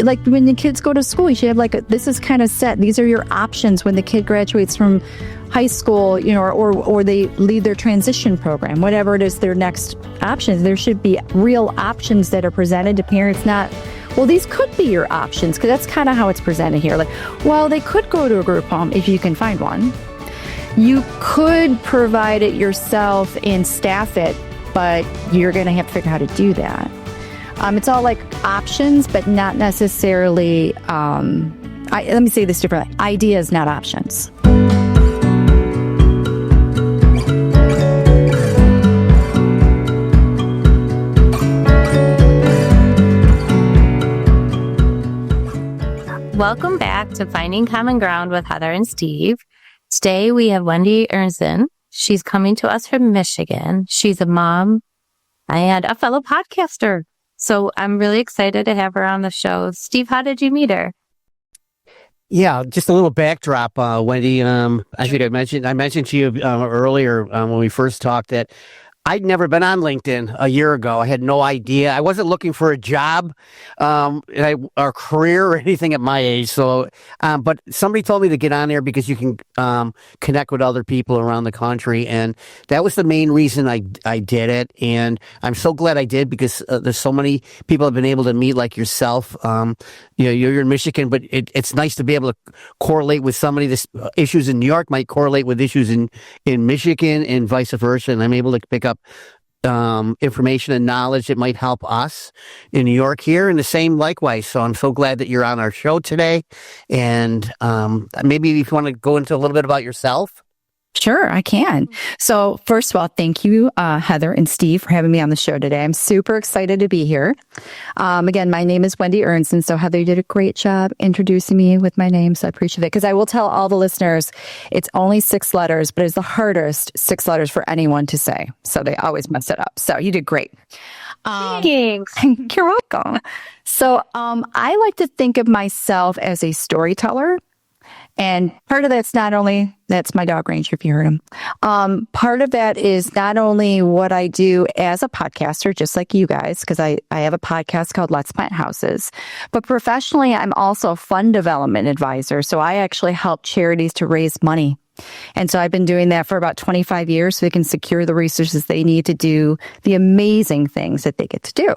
like when the kids go to school, you should have like, this is kind of set. These are your options when the kid graduates from high school, or they leave their transition program, whatever it is, their next options. There should be real options that are presented to parents, not, well, these could be your options, because that's kind of how it's presented here. Like, well, they could go to a group home if you can find one. You could provide it yourself and staff it, but you're going to have to figure out how to do that. It's all like options, but not necessarily, let me say this differently. Ideas, not options. Welcome back to Finding Common Ground with Heather and Steve. Today we have Wendy Ernzen. She's coming to us from Michigan. She's a mom and a fellow podcaster. So I'm really excited to have her on the show. Steve, how did you meet her? Yeah, just a little backdrop, Wendy. I think I mentioned to you earlier when we first talked that I'd never been on LinkedIn a year ago. I had no idea. I wasn't looking for a job or career or anything at my age. So, but somebody told me to get on there because you can connect with other people around the country. And that was the main reason I did it. And I'm so glad I did, because there's so many people I've been able to meet like yourself. You're in Michigan, but it's nice to be able to correlate with somebody. This issues in New York might correlate with issues in Michigan and vice versa. And I'm able to pick up information and knowledge that might help us in New York here, and the same likewise. So I'm so glad that you're on our show today. And maybe if you want to go into a little bit about yourself. Sure, I can. So first of all, thank you, Heather and Steve, for having me on the show today. I'm super excited to be here. Again, my name is Wendy Ernzen. So Heather, you did a great job introducing me with my name. So I appreciate it. Because I will tell all the listeners, it's only 6 letters, but it's the hardest 6 letters for anyone to say. So they always mess it up. So you did great. Thanks. You're welcome. So I like to think of myself as a storyteller. And part of that's that's my dog Ranger, if you heard him. Part of that is not only what I do as a podcaster, just like you guys, because I have a podcast called Let's Plant Houses, but professionally, I'm also a fund development advisor. So I actually help charities to raise money. And so I've been doing that for about 25 years so they can secure the resources they need to do the amazing things that they get to do.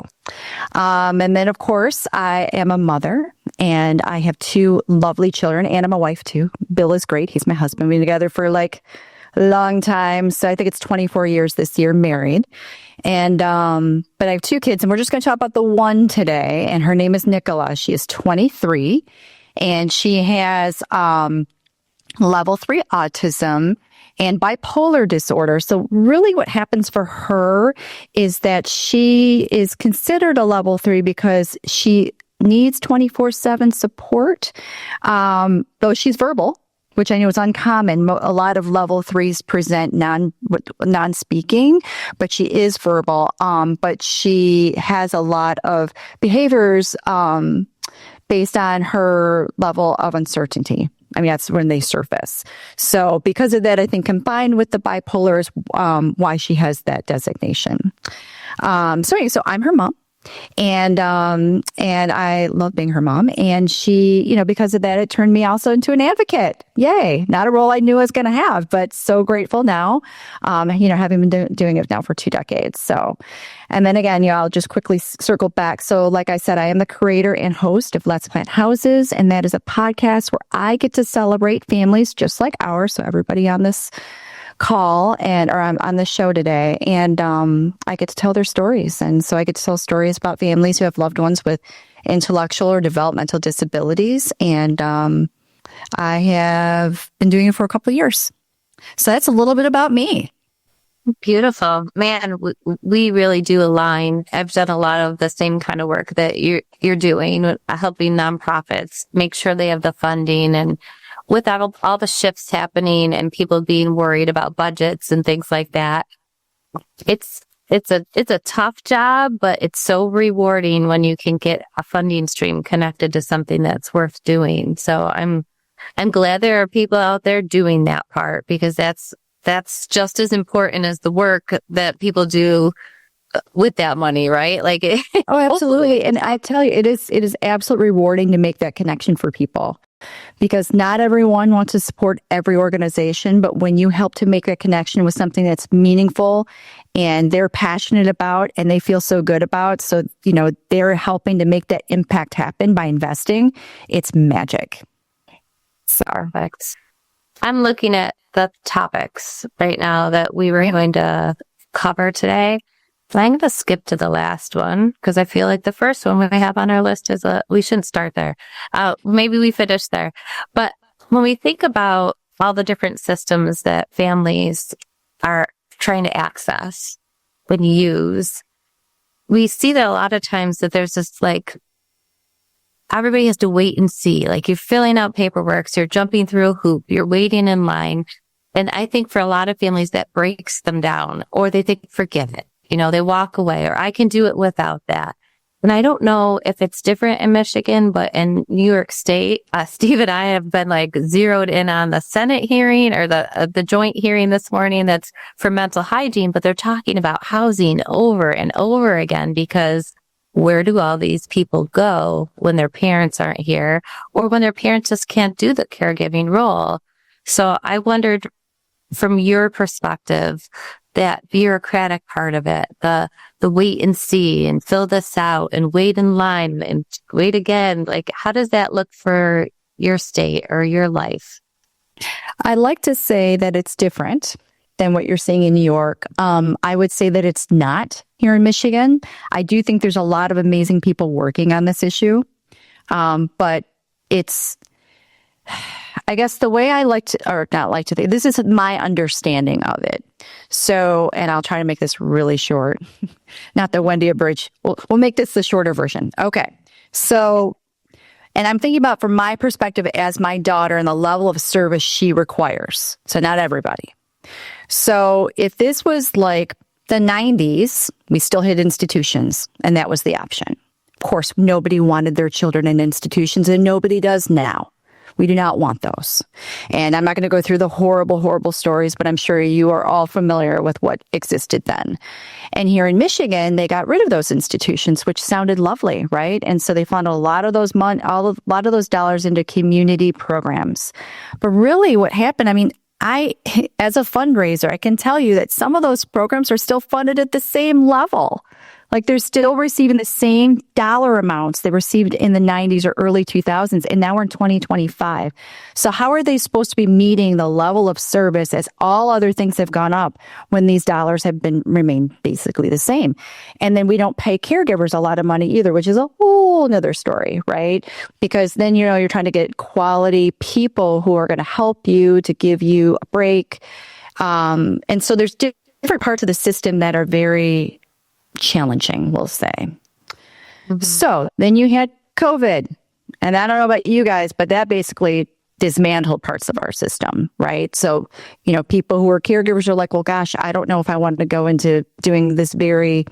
And then, of course, I am a mother and I have 2 lovely children, and I'm a wife too. Bill is great. He's my husband. We've been together for like a long time. So I think it's 24 years this year, married. And, but I have 2 kids, and we're just going to talk about the one today. And her name is Nicola. She is 23 and she has, level 3 autism and bipolar disorder. So really what happens for her is that she is considered a level 3 because she needs 24/7 support. Though she's verbal, which I know is uncommon. A lot of level 3s present non-speaking, but she is verbal. But she has a lot of behaviors based on her level of uncertainty. I mean, that's when they surface. So because of that, I think combined with the bipolar is why she has that designation. So I'm her mom. And I love being her mom. And she, because of that, it turned me also into an advocate. Yay. Not a role I knew I was going to have, but so grateful now, having been doing it now for 2 decades. So, and then again, I'll just quickly circle back. So like I said, I am the creator and host of Let's Plant Houses. And that is a podcast where I get to celebrate families just like ours. So everybody on this call or on the show today, and I get to tell their stories. And so I get to tell stories about families who have loved ones with intellectual or developmental disabilities. And I have been doing it for a couple of years. So that's a little bit about me. Beautiful. Man, we really do align. I've done a lot of the same kind of work that you're doing, helping nonprofits make sure they have the funding, and with all the shifts happening and people being worried about budgets and things like that, it's a tough job, but it's so rewarding when you can get a funding stream connected to something that's worth doing. So I'm glad there are people out there doing that part, because that's just as important as the work that people do with that money, right? Like, Oh, absolutely. And I tell you, it is absolutely rewarding to make that connection for people, because not everyone wants to support every organization, but when you help to make that connection with something that's meaningful and they're passionate about and they feel so good about, so, they're helping to make that impact happen by investing, it's magic. Perfect. I'm looking at the topics right now that we were going to cover today. I'm going to skip to the last one because I feel like the first one we have on our list is we shouldn't start there. Maybe we finish there. But when we think about all the different systems that families are trying to access and use, we see that a lot of times that there's this like, everybody has to wait and see. Like, you're filling out paperwork, so you're jumping through a hoop, you're waiting in line. And I think for a lot of families that breaks them down, or they think, forget it. They walk away, or I can do it without that. And I don't know if it's different in Michigan, but in New York State, Steve and I have been like zeroed in on the Senate hearing or the joint hearing this morning that's for mental hygiene, but they're talking about housing over and over again, because where do all these people go when their parents aren't here, or when their parents just can't do the caregiving role? So I wondered, from your perspective, that bureaucratic part of it, the wait and see and fill this out and wait in line and wait again. Like, how does that look for your state or your life? I like to say that it's different than what you're seeing in New York. I would say that it's not here in Michigan. I do think there's a lot of amazing people working on this issue. But it's, I guess the way I like to, or not like to think, this is my understanding of it. So, and I'll try to make this really short, not the Wendy abridged. We'll make this the shorter version. Okay. So, and I'm thinking about from my perspective as my daughter and the level of service she requires. So not everybody. So if this was like the 90s, we still had institutions, and that was the option. Of course, nobody wanted their children in institutions, and nobody does now. We do not want those. And I'm not going to go through the horrible, horrible stories, but I'm sure you are all familiar with what existed then. And here in Michigan, they got rid of those institutions, which sounded lovely, right? And so they found a lot of those a lot of those dollars into community programs. But really what happened, I mean, as a fundraiser, I can tell you that some of those programs are still funded at the same level. Like, they're still receiving the same dollar amounts they received in the 90s or early 2000s, and now we're in 2025. So how are they supposed to be meeting the level of service as all other things have gone up when these dollars have remained basically the same? And then we don't pay caregivers a lot of money either, which is a whole nother story, right? Because then, you're trying to get quality people who are going to help you, to give you a break. And so there's different parts of the system that are very challenging, we'll say. Mm-hmm. So then you had COVID, and I don't know about you guys, but that basically dismantled parts of our system, right? So, people who are caregivers are like, well, gosh, I don't know if I want to go into doing this very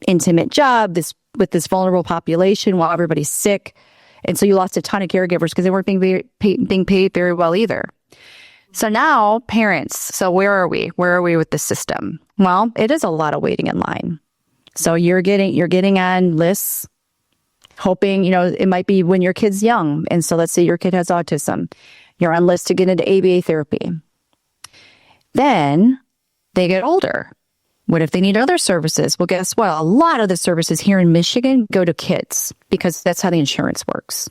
intimate job with this vulnerable population while everybody's sick. And so you lost a ton of caregivers because they weren't being paid very well either. So now parents, so where are we? Where are we with the system? Well, it is a lot of waiting in line. So you're getting on lists, hoping, it might be when your kid's young. And so let's say your kid has autism. You're on lists to get into ABA therapy. Then they get older. What if they need other services? Well, guess what? A lot of the services here in Michigan go to kids because that's how the insurance works.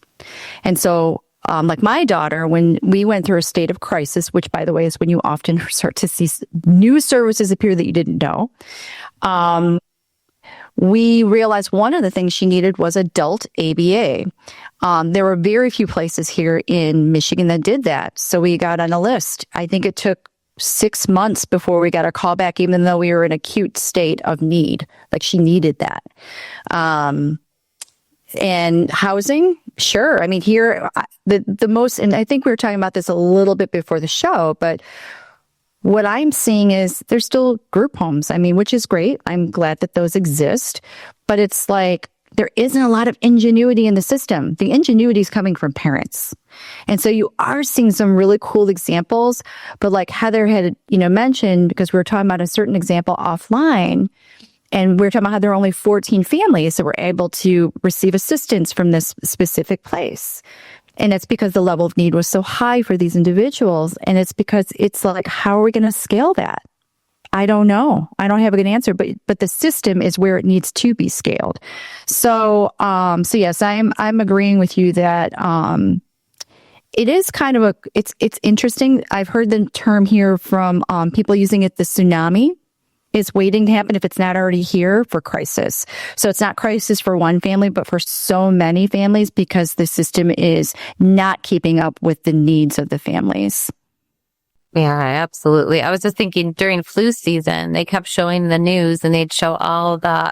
And so like my daughter, when we went through a state of crisis, which, by the way, is when you often start to see new services appear that you didn't know, we realized one of the things she needed was adult ABA. There were very few places here in Michigan that did that. So we got on a list. I think it took 6 months before we got a call back, even though we were in acute state of need. Like, she needed that. And housing, sure. I mean, here, the most, and I think we were talking about this a little bit before the show, but what I'm seeing is there's still group homes. I mean, which is great. I'm glad that those exist, but it's like there isn't a lot of ingenuity in the system. The ingenuity is coming from parents. And so you are seeing some really cool examples, but like Heather had, mentioned, because we were talking about a certain example offline, And we're talking about how there are only 14 families that were able to receive assistance from this specific place. And it's because the level of need was so high for these individuals. And it's because it's like, how are we going to scale that? I don't know. I don't have a good answer, but the system is where it needs to be scaled. So yes, I'm agreeing with you that it is kind of it's interesting. I've heard the term here from people using it, the tsunami is waiting to happen if it's not already here for crisis. So it's not crisis for one family, but for so many families because the system is not keeping up with the needs of the families. Yeah, absolutely. I was just thinking during flu season, they kept showing the news and they'd show all the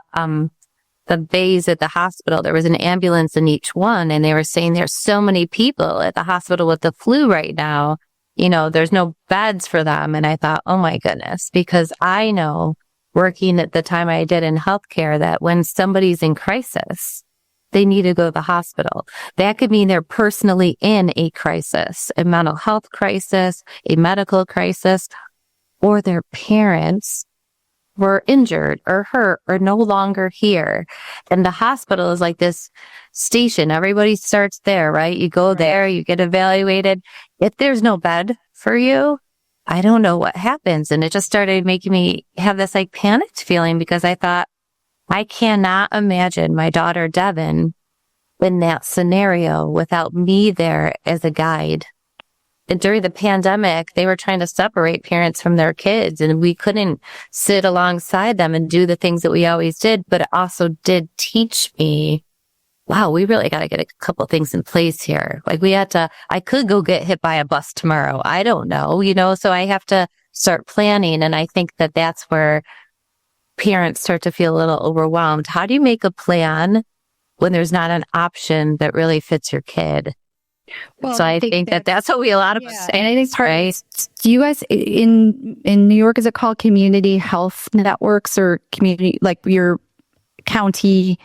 bays at the hospital. There was an ambulance in each one. And they were saying there's so many people at the hospital with the flu right now. You know, there's no beds for them. And I thought, oh my goodness, because I know working at the time I did in healthcare that when somebody's in crisis, they need to go to the hospital. That could mean they're personally in a crisis, a mental health crisis, a medical crisis, or their parents were injured or hurt or no longer here. And the hospital is like this station. Everybody starts there, right? You go there, you get evaluated. If there's no bed for you, I don't know what happens. And it just started making me have this like panicked feeling because I thought, I cannot imagine my daughter Devin in that scenario without me there as a guide. And during the pandemic, they were trying to separate parents from their kids, and we couldn't sit alongside them and do the things that we always did. But it also did teach me, wow, we really got to get a couple things in place here. Like I could go get hit by a bus tomorrow. I don't know, so I have to start planning. And I think that that's where parents start to feel a little overwhelmed. How do you make a plan when there's not an option that really fits your kid? Well, so I think that's what a lot of us say. And I think do you guys in New York, is it called community health networks or community, like your county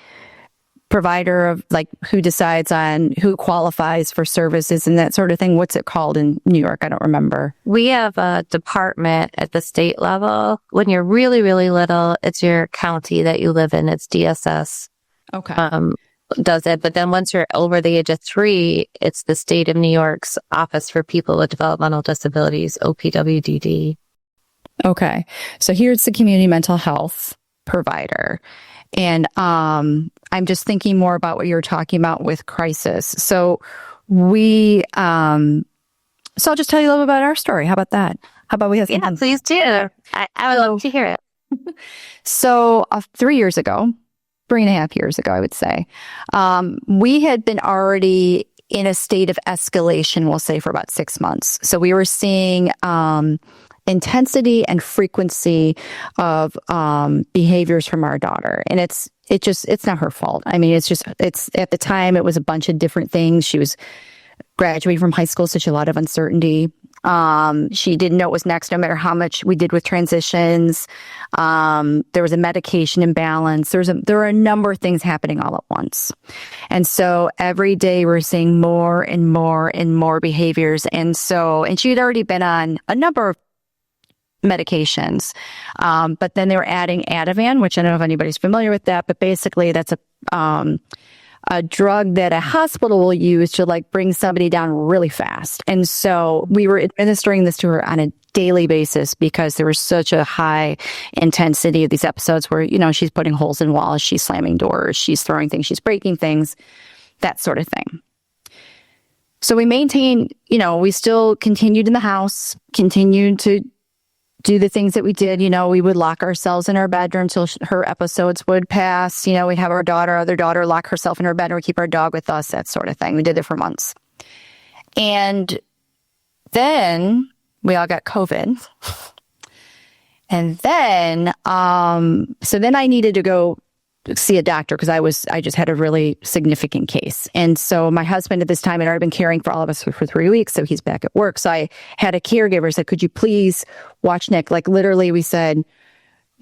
provider of like who decides on who qualifies for services and that sort of thing? What's it called in New York? I don't remember. We have a department at the state level. When you're really, really little, it's your county that you live in. It's DSS. Okay. Does it. But then once you're over the age of 3, it's the state of New York's Office for People with Developmental Disabilities, OPWDD. Okay. So here's the community mental health provider. And I'm just thinking more about what you're talking about with crisis. So so I'll just tell you a little bit about our story. How about that? How about we have Yeah, please do. I would love to hear it. So 3 years ago, 3.5 years ago, I would say, we had been already in a state of escalation, we'll say, for about 6 months. So we were seeing intensity and frequency of behaviors from our daughter. And it's not her fault. I mean, it's at the time, it was a bunch of different things. She was graduating from high school, such a lot of uncertainty. She didn't know what was next, no matter how much we did with transitions. There was a medication imbalance. There were a number of things happening all at once. And so every day we're seeing more and more and more behaviors. And she had already been on a number of medications. But then they were adding Ativan, which I don't know if anybody's familiar with that, but basically that's a drug that a hospital will use to like bring somebody down really fast. And so we were administering this to her on a daily basis because there was such a high intensity of these episodes where, she's putting holes in walls, she's slamming doors, she's throwing things, she's breaking things, that sort of thing. So we maintained, we still continued in the house, continued to do the things that we did. We would lock ourselves in our bedroom till her episodes would pass. We'd have our other daughter lock herself in her bedroom, keep our dog with us, that sort of thing. We did it for months. And then we all got COVID. And then, so then I needed to go see a doctor because I just had a really significant case. And so my husband at this time had already been caring for all of us for 3 weeks. So he's back at work. So I had a caregiver said, could you please watch Nick? Like literally we said,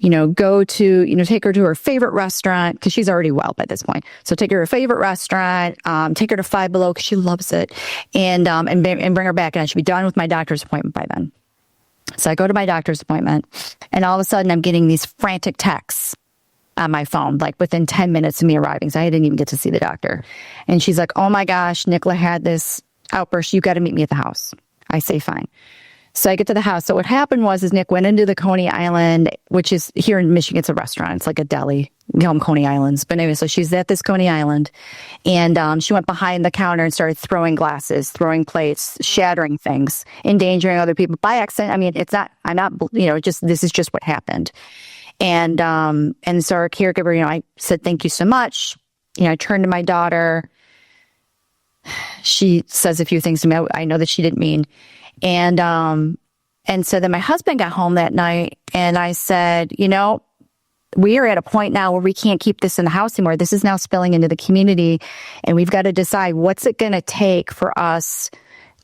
go to, take her to her favorite restaurant because she's already well by this point. So take her to her favorite restaurant, take her to Five Below because she loves it and bring her back. And I should be done with my doctor's appointment by then. So I go to my doctor's appointment and all of a sudden I'm getting these frantic texts on my phone, like within 10 minutes of me arriving. So I didn't even get to see the doctor. And she's like, oh my gosh, Nicola had this outburst. You got to meet me at the house. I say, fine. So I get to the house. So what happened is Nick went into the Coney Island, which is here in Michigan. It's a restaurant. It's like a deli. We call them Coney Islands. But anyway, so she's at this Coney Island, and she went behind the counter and started throwing glasses, throwing plates, shattering things, endangering other people by accident. I mean, I'm not, this is just what happened. And so our caregiver, I said, thank you so much. I turned to my daughter. She says a few things to me I know that she didn't mean. And so then my husband got home that night, and I said, we are at a point now where we can't keep this in the house anymore. This is now spilling into the community, and we've got to decide what's it going to take for us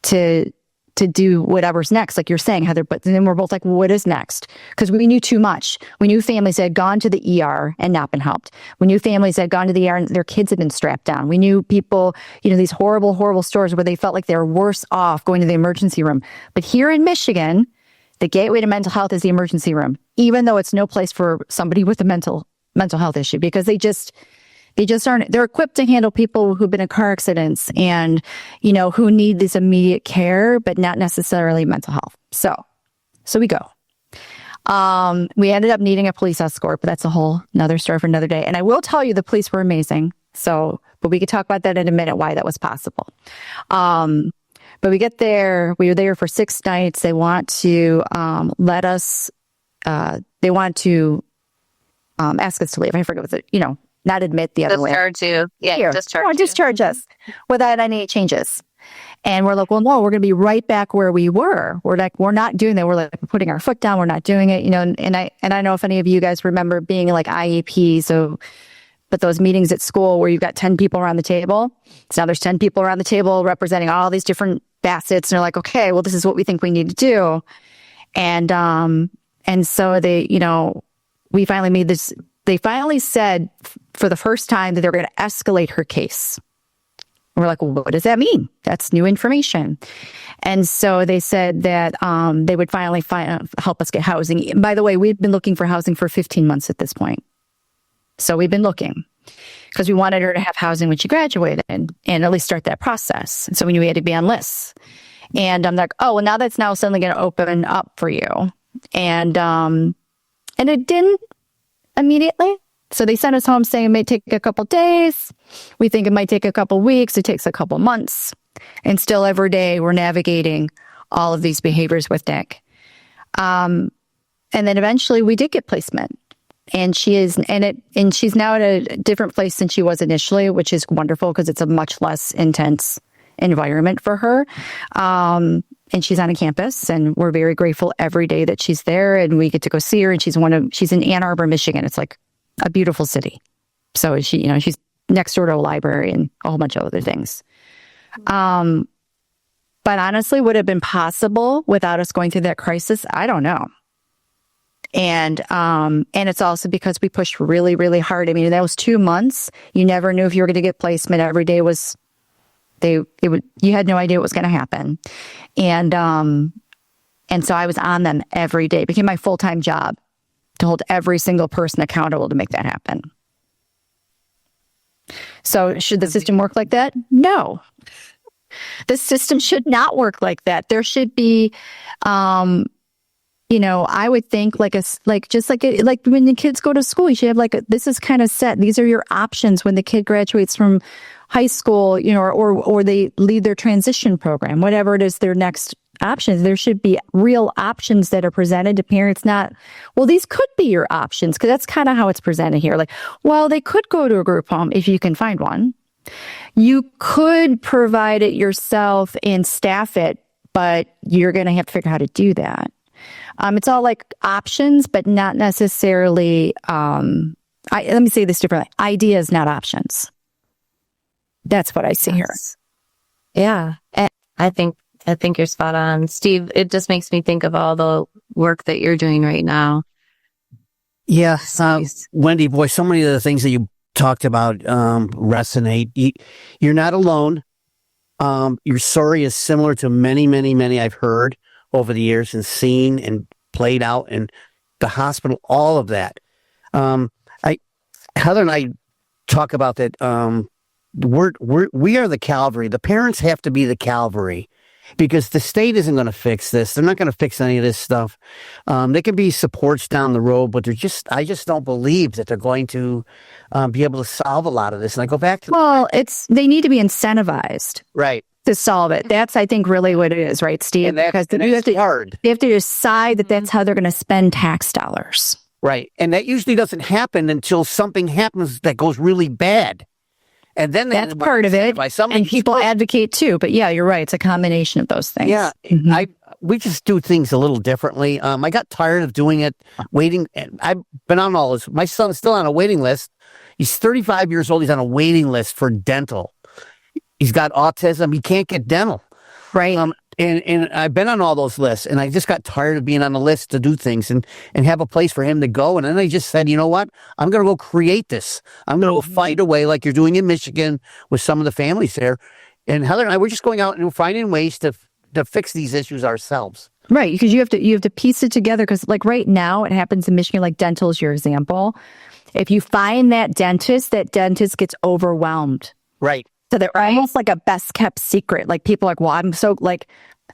to do whatever's next, like you're saying, Heather. But then we're both like, well, what is next? Because we knew too much. We knew families that had gone to the ER and not been helped. We knew families that had gone to the ER and their kids had been strapped down. We knew people, these horrible, horrible stories where they felt like they were worse off going to the emergency room. But here in Michigan, the gateway to mental health is the emergency room, even though it's no place for somebody with a mental health issue, because they just aren't. They're equipped to handle people who've been in car accidents and, who need this immediate care, but not necessarily mental health. So we go. We ended up needing a police escort, but that's a whole another story for another day. And I will tell you, the police were amazing. But we could talk about that in a minute, why that was possible. But we get there, we were there for 6 nights. They want to let us, they want to ask us to leave. I forget what not admit the other way. Discharge you. Yeah, discharge us without any changes. And we're like, well, no, we're going to be right back where we were. We're like, we're not doing that. We're like putting our foot down. We're not doing it, and I don't know if any of you guys remember being like IEP. But those meetings at school where you've got 10 people around the table. So now there's 10 people around the table representing all these different facets. And they're like, okay, well, this is what we think we need to do. And so they, we finally made this. They finally said for the first time that they were going to escalate her case. And we're like, well, what does that mean? That's new information. And so they said that they would finally help us get housing. And by the way, we've been looking for housing for 15 months at this point. So we've been looking because we wanted her to have housing when she graduated and at least start that process. And so we knew we had to be on lists. And I'm like, oh, well, now that's now suddenly going to open up for you. And it didn't immediately. So they sent us home saying it may take a couple days. We think it might take a couple weeks. It takes a couple months. And still every day we're navigating all of these behaviors with Nick. And then eventually we did get placement. And she's now at a different place than she was initially, which is wonderful because it's a much less intense environment for her. And she's on a campus, and we're very grateful every day that she's there, and we get to go see her. And she's in Ann Arbor, Michigan. It's like a beautiful city. So she's next door to a library and a whole bunch of other things. But honestly, would it have been possible without us going through that crisis? I don't know. And it's also because we pushed really, really hard. I mean, that was 2 months. You never knew if you were going to get placement. Every day was, you had no idea what was going to happen. And so I was on them every day. It became my full-time job to hold every single person accountable to make that happen. So should the system work like that? No. The system should not work like that. There should be, I would think like when the kids go to school, you should have this is kind of set. These are your options when the kid graduates from high school, or they leave their transition program, whatever it is, their next options. There should be real options that are presented to parents, not, well, these could be your options, because that's kind of how it's presented here. Like, well, they could go to a group home if you can find one. You could provide it yourself and staff it, but you're going to have to figure out how to do that. It's all like options, but not necessarily, let me say this differently. Ideas, not options. That's what I see here. Yeah. I think you're spot on. Steve, it just makes me think of all the work that you're doing right now. Yeah. Wendy, boy, so many of the things that you talked about resonate. You're not alone. Your story is similar to many, many, many I've heard over the years and seen and played out in the hospital, all of that. Heather and I talk about that. We are the cavalry. The parents have to be the cavalry because the state isn't going to fix this. They're not going to fix any of this stuff. They can be supports down the road, but I just don't believe that they're going to be able to solve a lot of this. And I go back to, Well, they need to be incentivized right. to solve it. That's, I think, really what it is, right, Steve? And that's hard. They have to decide that that's how they're going to spend tax dollars. Right. And that usually doesn't happen until something happens that goes really bad. And then that's part of it. And people advocate too. But yeah, you're right. It's a combination of those things. Yeah. We just do things a little differently. I got tired of doing it, waiting. And I've been on all this. My son's still on a waiting list. He's 35 years old. He's on a waiting list for dental. He's got autism. He can't get dental. Right. And I've been on all those lists, and I just got tired of being on the list to do things and have a place for him to go. And then I just said, you know what? I'm going to go create this. I'm going to go fight away like you're doing in Michigan with some of the families there. And Heather and I, we're just going out and finding ways to fix these issues ourselves. Right. Because you have to piece it together. Because like right now, it happens in Michigan, like dental is your example. If you find that dentist gets overwhelmed. Right. So they're almost like a best kept secret. Like people are like, well, I'm so like,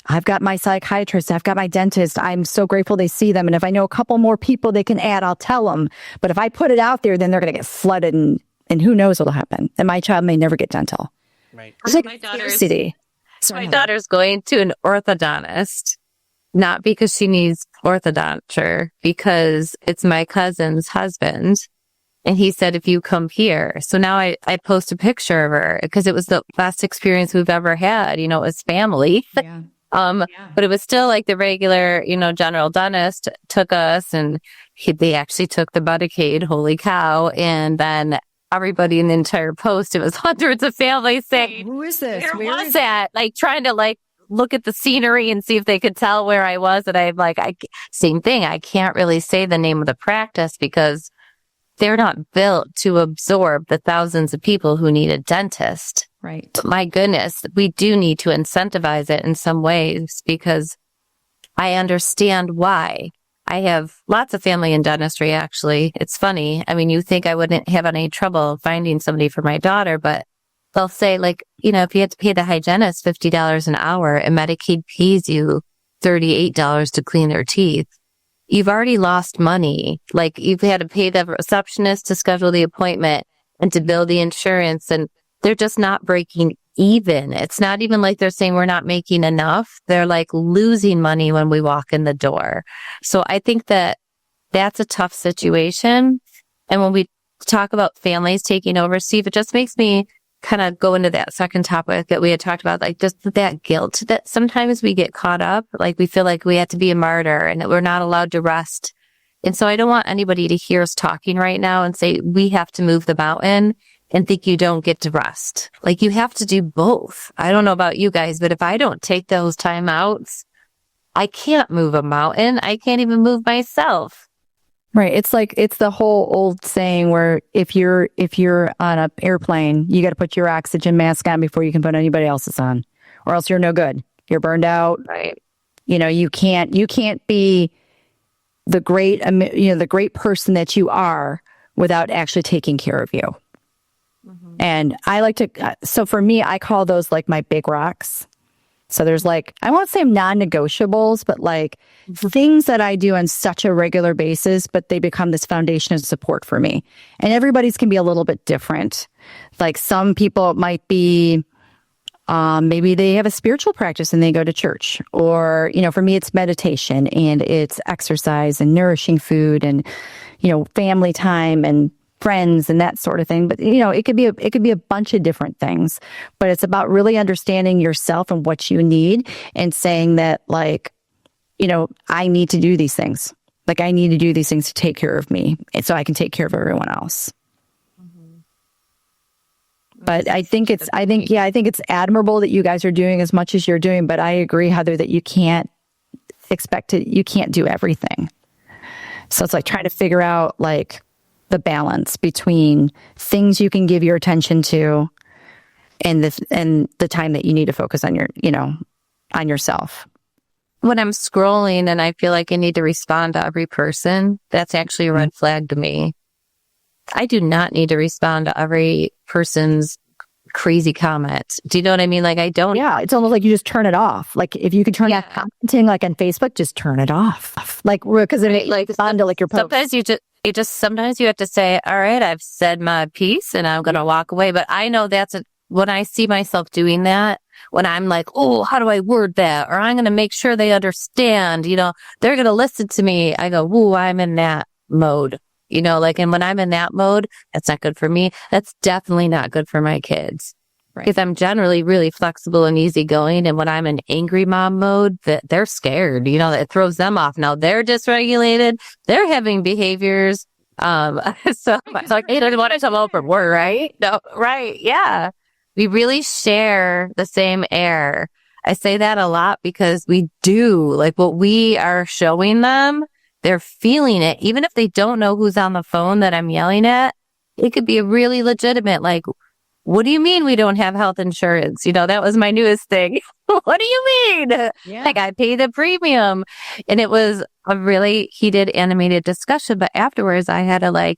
I've got my psychiatrist, I've got my dentist. I'm so grateful they see them. And if I know a couple more people they can add, I'll tell them. But if I put it out there, then they're going to get flooded and who knows what'll happen. And my child may never get dental. Right. It's like my daughter's going to an orthodontist, not because she needs orthodonture, because it's my cousin's husband. And he said, if you come here. So now I post a picture of her because it was the best experience we've ever had. You know, it was family. Yeah. But it was still like the regular, general dentist took us and they actually took the Medicaid. Holy cow. And then everybody in the entire post, it was hundreds of families saying, who is this? Where was that? Like trying to look at the scenery and see if they could tell where I was. And I'm like, same thing. I can't really say the name of the practice because they're not built to absorb the thousands of people who need a dentist. Right. But my goodness, we do need to incentivize it in some ways because I understand why. I have lots of family in dentistry, actually. It's funny. I mean, you think I wouldn't have any trouble finding somebody for my daughter, but they'll say, like, if you have to pay the hygienist $50 an hour and Medicaid pays you $38 to clean their teeth, you've already lost money. Like you've had to pay the receptionist to schedule the appointment and to bill the insurance. And they're just not breaking even. It's not even like they're saying we're not making enough. They're like losing money when we walk in the door. So I think that that's a tough situation. And when we talk about families taking over, Steve, it just makes me kind of go into that second topic that we had talked about, like just that guilt that sometimes we get caught up, like we feel like we have to be a martyr and that we're not allowed to rest. And so I don't want anybody to hear us talking right now and say, we have to move the mountain and think you don't get to rest. Like you have to do both. I don't know about you guys, but if I don't take those timeouts, I can't move a mountain. I can't even move myself. Right. It's the whole old saying where if you're on an airplane, you got to put your oxygen mask on before you can put anybody else's on, or else you're no good. You're burned out. Right. You can't be the great person that you are without actually taking care of you. Mm-hmm. And I like to, so for me, I call those like my big rocks. So there's like, I won't say non-negotiables, but like things that I do on such a regular basis, but they become this foundation of support for me. And everybody's can be a little bit different. Like some people it might be, maybe they have a spiritual practice and they go to church. Or, for me, it's meditation and it's exercise and nourishing food and, family time and friends and that sort of thing. But, it could be a bunch of different things, but it's about really understanding yourself and what you need and saying that like, I need to do these things. Like I need to do these things to take care of me and so I can take care of everyone else. Mm-hmm. But I think it's admirable that you guys are doing as much as you're doing, but I agree, Heather, that you can't do everything. So it's like trying to figure out like the balance between things you can give your attention to and the time that you need to focus on on yourself. When I'm scrolling and I feel like I need to respond to every person, that's actually a red flag to me. I do not need to respond to every person's crazy comment. Do you know what I mean? Like, I don't. Yeah, it's almost like you just turn it off. Like if you could turn off commenting, like on Facebook, just turn it off. Like because it like respond to like your post. Sometimes sometimes you have to say, all right, I've said my piece and I'm going to walk away. But I know when I see myself doing that, when I'm like, oh, how do I word that? Or I'm going to make sure they understand, they're going to listen to me. I go, ooh, I'm in that mode. And when I'm in that mode, that's not good for me. That's definitely not good for my kids. Right. Because I'm generally really flexible and easygoing. And when I'm in angry mom mode, they're scared. It throws them off. Now they're dysregulated. They're having behaviors. So it's like, hey, I want to come home from work, right? No, right. Yeah. We really share the same air. I say that a lot because we do. Like what we are showing them, they're feeling it. Even if they don't know who's on the phone that I'm yelling at, it could be a really legitimate, like, what do you mean we don't have health insurance? That was my newest thing. What do you mean? Yeah. Like I pay the premium. And it was a really heated, animated discussion. But afterwards, I had to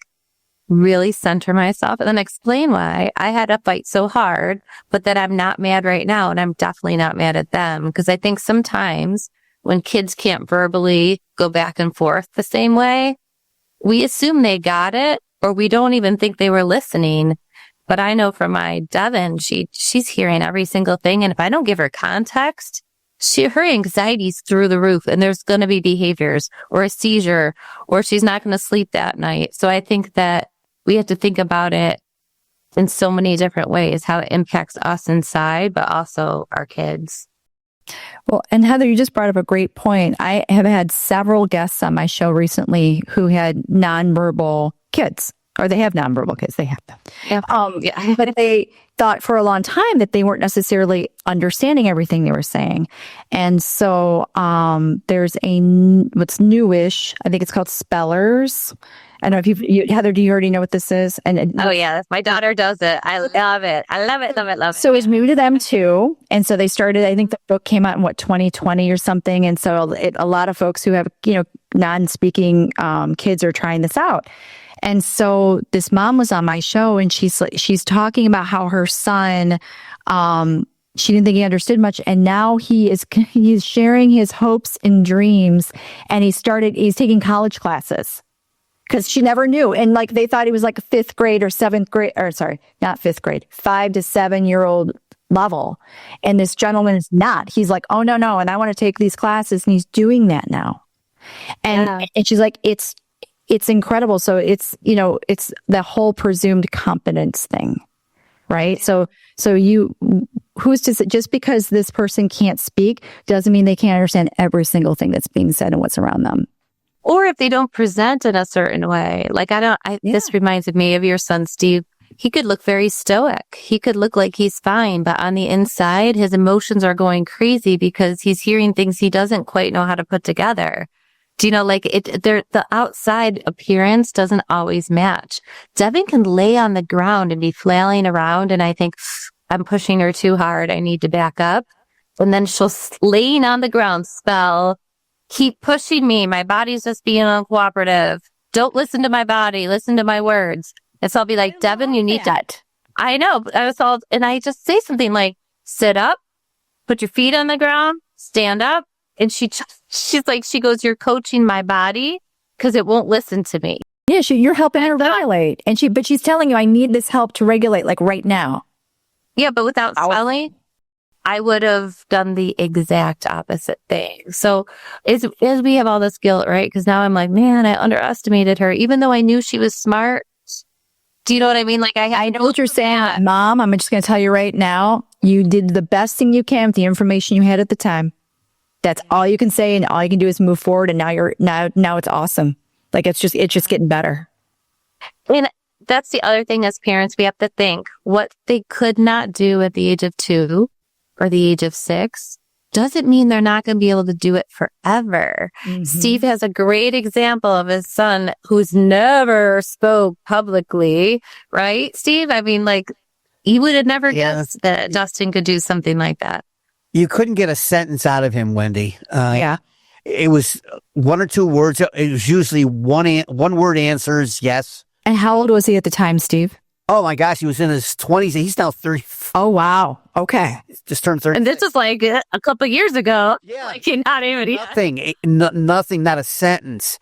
really center myself and then explain why I had to fight so hard, but that I'm not mad right now. And I'm definitely not mad at them. Because I think sometimes when kids can't verbally go back and forth the same way, we assume they got it or we don't even think they were listening. But I know from my Devin, she's hearing every single thing. And if I don't give her context, her anxiety's through the roof and there's going to be behaviors or a seizure or she's not going to sleep that night. So I think that we have to think about it in so many different ways, how it impacts us inside, but also our kids. Well, and Heather, you just brought up a great point. I have had several guests on my show recently who had nonverbal kids, or they have nonverbal kids. They have them. Yeah. But they thought for a long time that they weren't necessarily understanding everything they were saying. And so there's what's newish. I think it's called Spellers. I don't know if Heather, do you already know what this is? Oh, yeah. My daughter does it. I love it. I love it, love it, love it. So it's new to them too. And so they started, I think the book came out in 2020 or something. And so a lot of folks who have, non-speaking kids are trying this out. And so this mom was on my show and she's talking about how her son, she didn't think he understood much. And now he's sharing his hopes and dreams. And he's taking college classes. Because she never knew. And they thought he was like a 5th grade or 7th grade, or sorry, not 5th grade, 5 to 7-year-old level. And this gentleman is not. He's like, oh, no. And I want to take these classes. And he's doing that now. And she's like, it's incredible. So it's the whole presumed competence thing, right? So who's to say, just because this person can't speak doesn't mean they can't understand every single thing that's being said and what's around them. Or if they don't present in a certain way. This reminds me of your son, Steve. He could look very stoic. He could look like he's fine, but on the inside, his emotions are going crazy because he's hearing things he doesn't quite know how to put together. Do you know, the outside appearance doesn't always match. Devin can lay on the ground and be flailing around, and I think, I'm pushing her too hard. I need to back up. And then she'll laying on the ground spell, keep pushing me. My body's just being uncooperative. Don't listen to my body. Listen to my words. And so I'll be like, Devin, you need that. I know. And I just say something like, sit up, put your feet on the ground, stand up. And she's like, she goes, you're coaching my body because it won't listen to me. Yeah, you're helping her regulate. But she's telling you, I need this help to regulate right now. Yeah, but without spelling, I would have done the exact opposite thing. So as we have all this guilt, right? Because now I'm like, man, I underestimated her, even though I knew she was smart. Do you know what I mean? I know what you're saying, Mom. I'm just going to tell you right now, you did the best thing you can with the information you had at the time. That's all you can say, and all you can do is move forward. And now it's awesome. It's just getting better. And that's the other thing as parents, we have to think what they could not do at the age of 2 or the age of 6 doesn't mean they're not going to be able to do it forever. Mm-hmm. Steve has a great example of his son who's never spoke publicly, right? Steve, I mean, he would have never guessed that Dustin could do something like that. You couldn't get a sentence out of him, Wendy. Yeah. It was 1 or 2 words. It was usually one word answers, yes, And how old was he at the time, Steve? Oh my gosh, he was in his 20s. He's now 30. Oh, wow. Okay. Just turned 30. And this was like a couple years ago. Yeah. Like not even Nothing, nothing, not a sentence.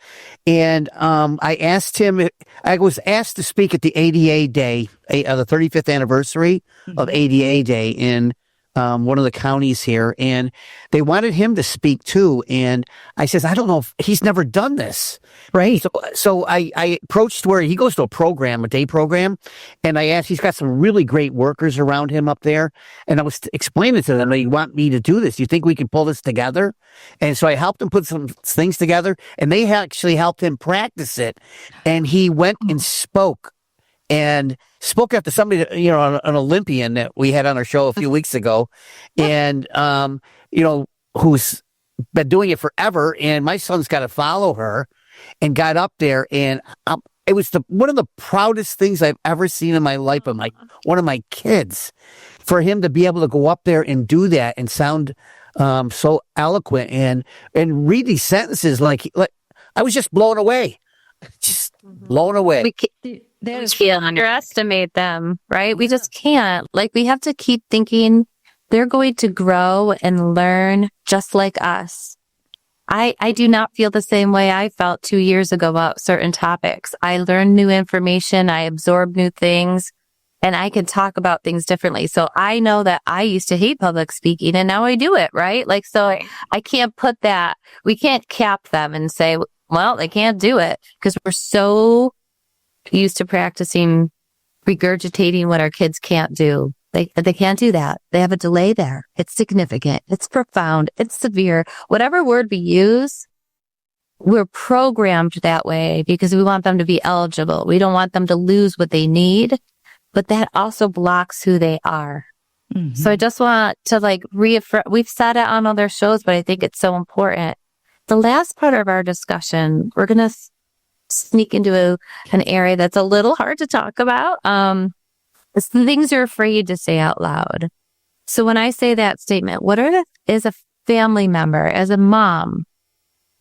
And I asked him, I was asked to speak at the ADA Day, the 35th anniversary of ADA Day in one of the counties here. And they wanted him to speak too. And I says, I don't know if he's never done this. Right. So I approached where he goes to a day program. And I asked, he's got some really great workers around him up there. And I was explaining to them, they want me to do this. You think we can pull this together? And so I helped him put some things together, and they actually helped him practice it. And he went and spoke after somebody, an Olympian that we had on our show a few weeks ago, and, who's been doing it forever. And my son's got to follow her, and got up there. And it was one of the proudest things I've ever seen in my life of one of my kids, for him to be able to go up there and do that and sound so eloquent and read these sentences. Like I was just blown away. Just blown away. We can't underestimate them, right? We just can't. Like, we have to keep thinking they're going to grow and learn just like us. I do not feel the same way I felt 2 years ago about certain topics. I learned new information. I absorbed new things, and I can talk about things differently. So I know that I used to hate public speaking, and now I do it, right? Like, so I can't put that, we can't cap them and say, well, they can't do it, because we're so used to practicing regurgitating what our kids can't do. They can't do that. They have a delay there. It's significant. It's profound. It's severe. Whatever word we use, we're programmed that way because we want them to be eligible. We don't want them to lose what they need, but that also blocks who they are. Mm-hmm. So I just want to reaffirm, we've said it on other shows, but I think it's so important. The last part of our discussion, we're going to sneak into an area that's a little hard to talk about. It's the things you're afraid to say out loud. So when I say that statement, as a family member, as a mom,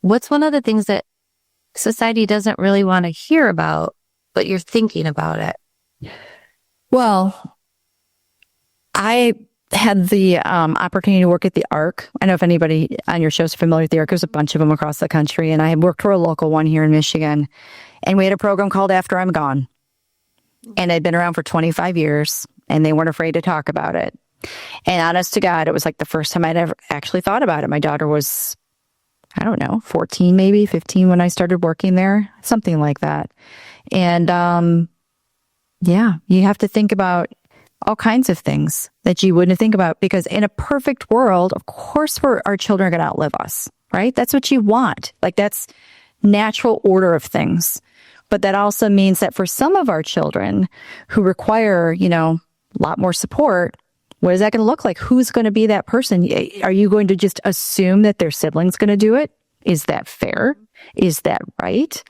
what's one of the things that society doesn't really want to hear about, but you're thinking about it? Well, I had the opportunity to work at the Arc. I don't know if anybody on your show is familiar with the Arc. There's a bunch of them across the country, and I worked for a local one here in Michigan. And we had a program called After I'm Gone. And I'd been around for 25 years, and they weren't afraid to talk about it. And honest to God, it was like the first time I'd ever actually thought about it. My daughter was, 14, maybe 15 when I started working there, something like that. And you have to think about all kinds of things that you wouldn't think about, because in a perfect world, of course, our children are going to outlive us, right? That's what you want. Like, that's natural order of things. But that also means that for some of our children who require, a lot more support, what is that going to look like? Who's going to be that person? Are you going to just assume that their sibling's going to do it? Is that fair? Is that right?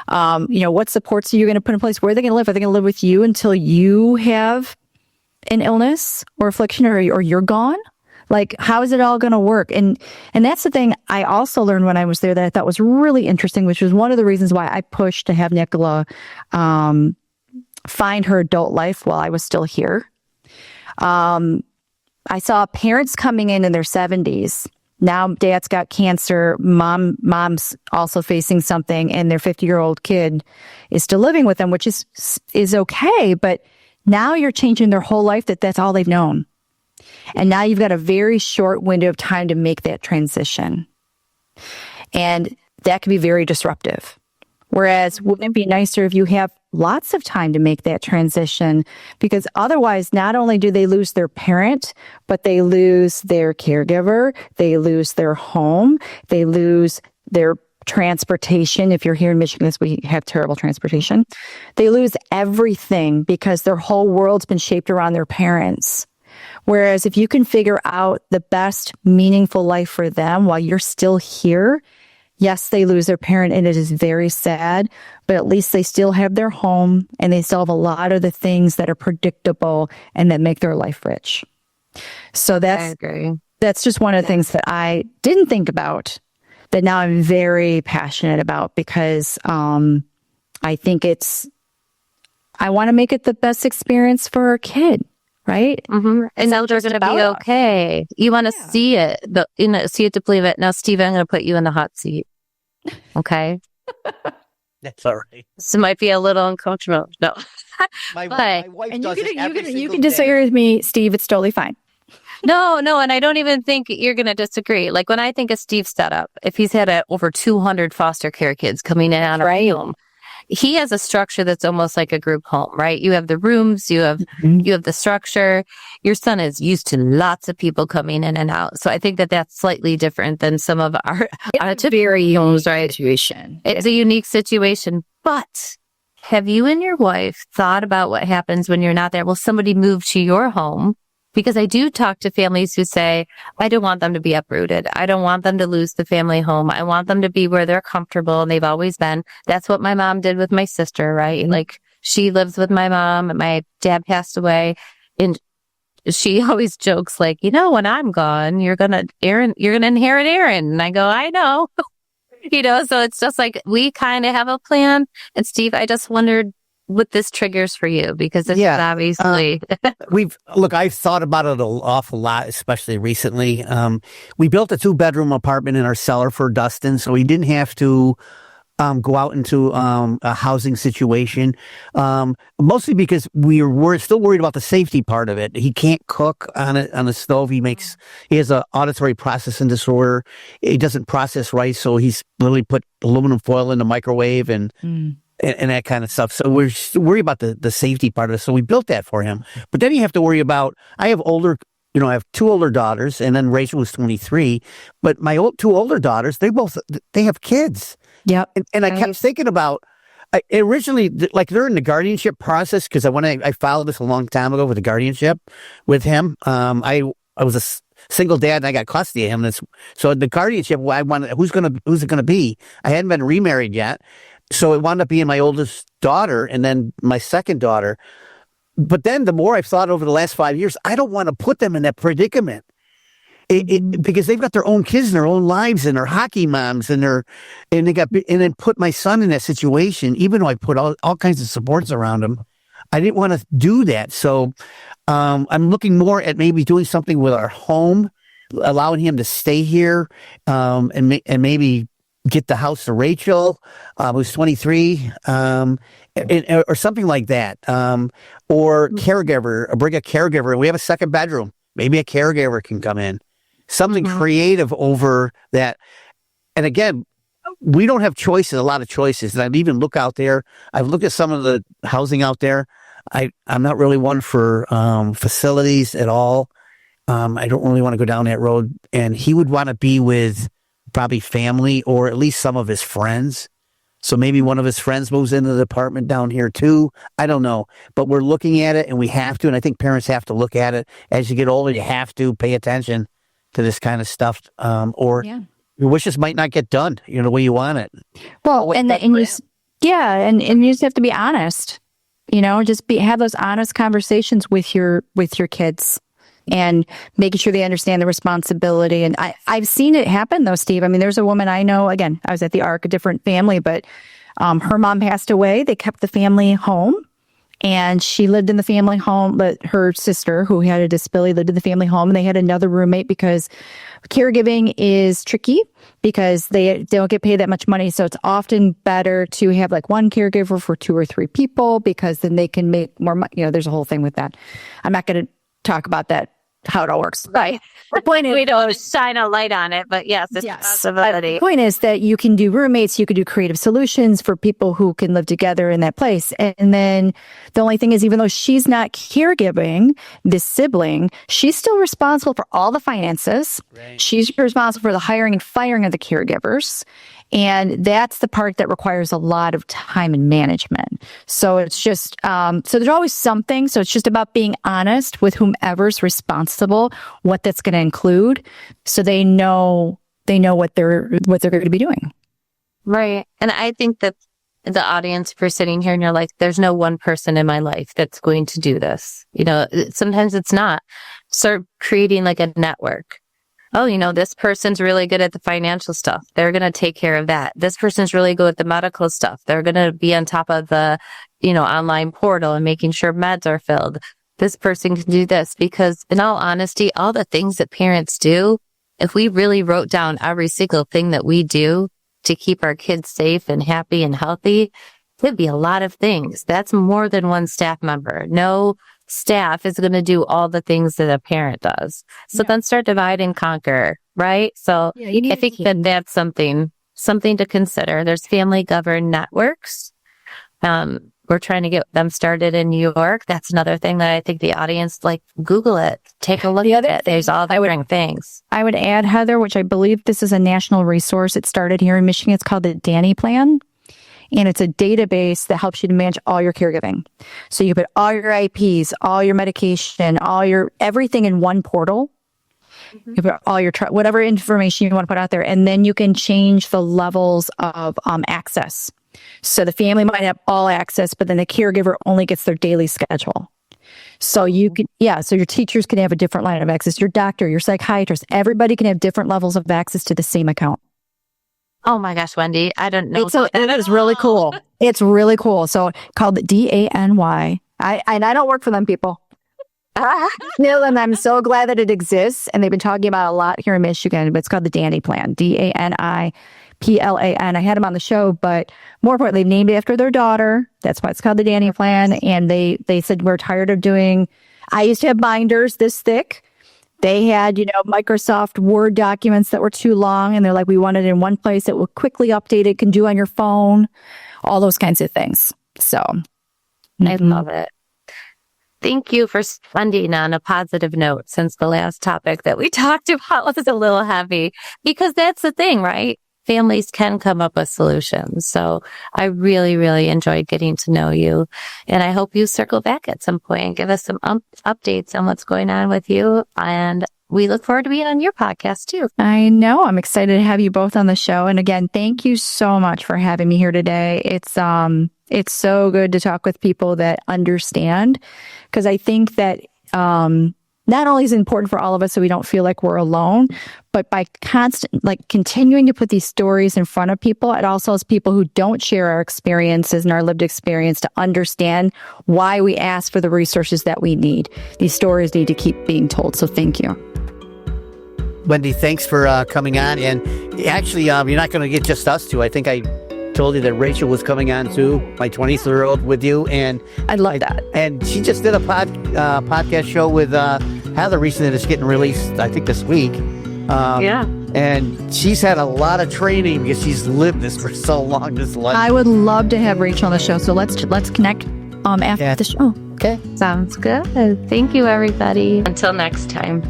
What supports are you going to put in place? Where are they going to live? Are they going to live with you until you have an illness or affliction, or you're gone? Like, how is it all going to work? And that's the thing I also learned when I was there that I thought was really interesting, which was one of the reasons why I pushed to have Nicola find her adult life while I was still here. I saw parents coming in their 70s. Now dad's got cancer. Mom's also facing something, and their 50-year-old kid is still living with them, which is okay. But now you're changing their whole life. That's all they've known. And now you've got a very short window of time to make that transition. And that can be very disruptive. Whereas, wouldn't it be nicer if you have lots of time to make that transition? Because otherwise, not only do they lose their parent, but they lose their caregiver, they lose their home, they lose their transportation. If you're here in Michigan, we have terrible transportation. They lose everything because their whole world's been shaped around their parents. Whereas if you can figure out the best meaningful life for them while you're still here, yes, they lose their parent and it is very sad, but at least they still have their home and they still have a lot of the things that are predictable and that make their life rich. So I agree. That's just one of the things that I didn't think about that now I'm very passionate about, because I think it's I want to make it the best experience for our kid, right? And now they're going to be okay. You want to see it, see it to believe it. Now, Steve, I'm going to put you in the hot seat. Okay. That's all right. This might be a little uncomfortable. No. My wife And does you can disagree with me, Steve. It's totally fine. No. And I don't even think you're going to disagree. Like when I think of Steve's setup, if he's had over 200 foster care kids coming in on a home, he has a structure that's almost like a group home, right? You have the rooms, you have the structure. Your son is used to lots of people coming in and out. So I think that that's slightly different than some of our very unique situation. It's a unique situation. But have you and your wife thought about what happens when you're not there? Will somebody move to your home? Because I do talk to families who say, I don't want them to be uprooted. I don't want them to lose the family home. I want them to be where they're comfortable, and they've always been. That's what my mom did with my sister, right? Like she lives with my mom, and my dad passed away, and she always jokes like, when I'm gone, you're gonna inherit Aaron. And I go, I know. So it's just like we kind of have a plan. And Steve, I just wondered what this triggers for you, because it's obviously I've thought about it an awful lot, especially recently. We built a 2-bedroom apartment in our cellar for Dustin, so he didn't have to go out into a housing situation. Mostly because we're still worried about the safety part of it. He can't cook on the stove. He has an auditory processing disorder. He doesn't process rice, so he's literally put aluminum foil in the microwave and that kind of stuff. So we're worried about the safety part of it. So we built that for him. But then you have to worry about, I have 2 older daughters, and then Rachel was 23. But my 2 older daughters, they have kids. Yep. And I kept thinking about, originally, like they're in the guardianship process, because I followed this a long time ago with the guardianship with him. I was a single dad, and I got custody of him. So the guardianship, who's it gonna be? I hadn't been remarried yet. So it wound up being my oldest daughter and then my second daughter. But then the more I've thought over the last 5 years, I don't want to put them in that predicament. Because they've got their own kids and their own lives, and they're hockey moms, and then put my son in that situation, even though I put all kinds of supports around him. I didn't want to do that. So I'm looking more at maybe doing something with our home, allowing him to stay here, and maybe get the house to Rachel, who's 23, or something like that. Or caregiver, bring a caregiver. We have a 2nd bedroom. Maybe a caregiver can come in. Something creative over that. And again, we don't have a lot of choices. And I've even looked out there. I've looked at some of the housing out there. I'm not really one for facilities at all. I don't really want to go down that road. And he would want to be with probably family, or at least some of his friends. So maybe one of his friends moves into the apartment down here too. I don't know, but we're looking at it, and we have to. And I think parents have to look at it. As you get older, you have to pay attention to this kind of stuff, or your wishes might not get done, the way you want it. Well, and you just have to be honest. Have those honest conversations with your kids, and making sure they understand the responsibility. And I've seen it happen though, Steve. I mean, there's a woman I know, again, I was at the Ark, a different family, but her mom passed away. They kept the family home, and she lived in the family home, but her sister, who had a disability, lived in the family home, and they had another roommate, because caregiving is tricky because they don't get paid that much money. So it's often better to have like one caregiver for 2 or 3 people, because then they can make more money. There's a whole thing with that. I'm not going to talk about that, how it all works. Right. The point is, we don't shine a light on it, but yes, it's a possibility. The point is that you can do roommates, you can do creative solutions for people who can live together in that place. And then the only thing is, even though she's not caregiving this sibling, she's still responsible for all the finances. Right. She's responsible for the hiring and firing of the caregivers. And that's the part that requires a lot of time and management. So it's just, so there's always something. So it's just about being honest with whomever's responsible, what that's going to include, so they know what they're going to be doing. Right. And I think that the audience, if you're sitting here and you're like, there's no one person in my life that's going to do this. Sometimes it's not. Start creating like a network. oh, this person's really good at the financial stuff. They're going to take care of that. This person's really good at the medical stuff. They're going to be on top of the, online portal and making sure meds are filled. This person can do this, because in all honesty, all the things that parents do, if we really wrote down every single thing that we do to keep our kids safe and happy and healthy, it'd be a lot of things. That's more than one staff member. No staff is going to do all the things that a parent does. So then start divide and conquer, right? So I think that that's something to consider. There's family governed networks. We're trying to get them started in New York. That's another thing that I think the audience, Google it, take a look at it. There's all the things. I would add, Heather, which I believe this is a national resource. It started here in Michigan. It's called the Danny Plan. And it's a database that helps you to manage all your caregiving. So you put all your IPs, all your medication, everything in one portal. Mm-hmm. You put all your, whatever information you want to put out there. And then you can change the levels of access. So the family might have all access, but then the caregiver only gets their daily schedule. So you can, so your teachers can have a different line of access. Your doctor, your psychiatrist, everybody can have different levels of access to the same account. Oh my gosh, Wendy, I don't know. It is really cool. It's really cool. So called DANY. I don't work for them, people. And I'm so glad that it exists. And they've been talking about it a lot here in Michigan, but it's called the Danny Plan, DANIPLAN. I had them on the show, but more importantly, they named it after their daughter. That's why it's called the Danny Plan. And they said, we're tired of I used to have binders this thick. They had, Microsoft Word documents that were too long. And they're like, we want it in one place that will quickly update it, can do on your phone, all those kinds of things. So I love it. Thank you for ending on a positive note, since the last topic that we talked about was a little heavy, because that's the thing, right? Families can come up with solutions. So I really, really enjoyed getting to know you. And I hope you circle back at some point and give us some updates on what's going on with you. And we look forward to being on your podcast too. I know. I'm excited to have you both on the show. And again, thank you so much for having me here today. It's so good to talk with people that understand, because I think that, not only is it important for all of us so we don't feel like we're alone, but by continuing to put these stories in front of people, it also has people who don't share our experiences and our lived experience to understand why we ask for the resources that we need. These stories need to keep being told. So thank you. Wendy, thanks for coming on. And actually, you're not going to get just us two. I think I told you that Rachel was coming on too, my 23-year-old, with you. And I'd love that. And she just did a podcast show with Heather recently that's getting released, I think, this week. And she's had a lot of training because she's lived this for so long, this life. I would love to have Rachel on the show. So let's connect after the show. Okay. Sounds good. Thank you, everybody. Until next time.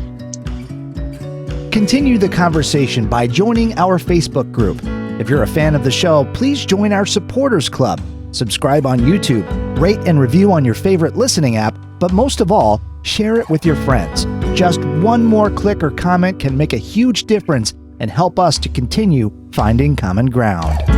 Continue the conversation by joining our Facebook group. If you're a fan of the show, please join our supporters club. Subscribe on YouTube, rate and review on your favorite listening app, but most of all, share it with your friends. Just one more click or comment can make a huge difference and help us to continue finding common ground.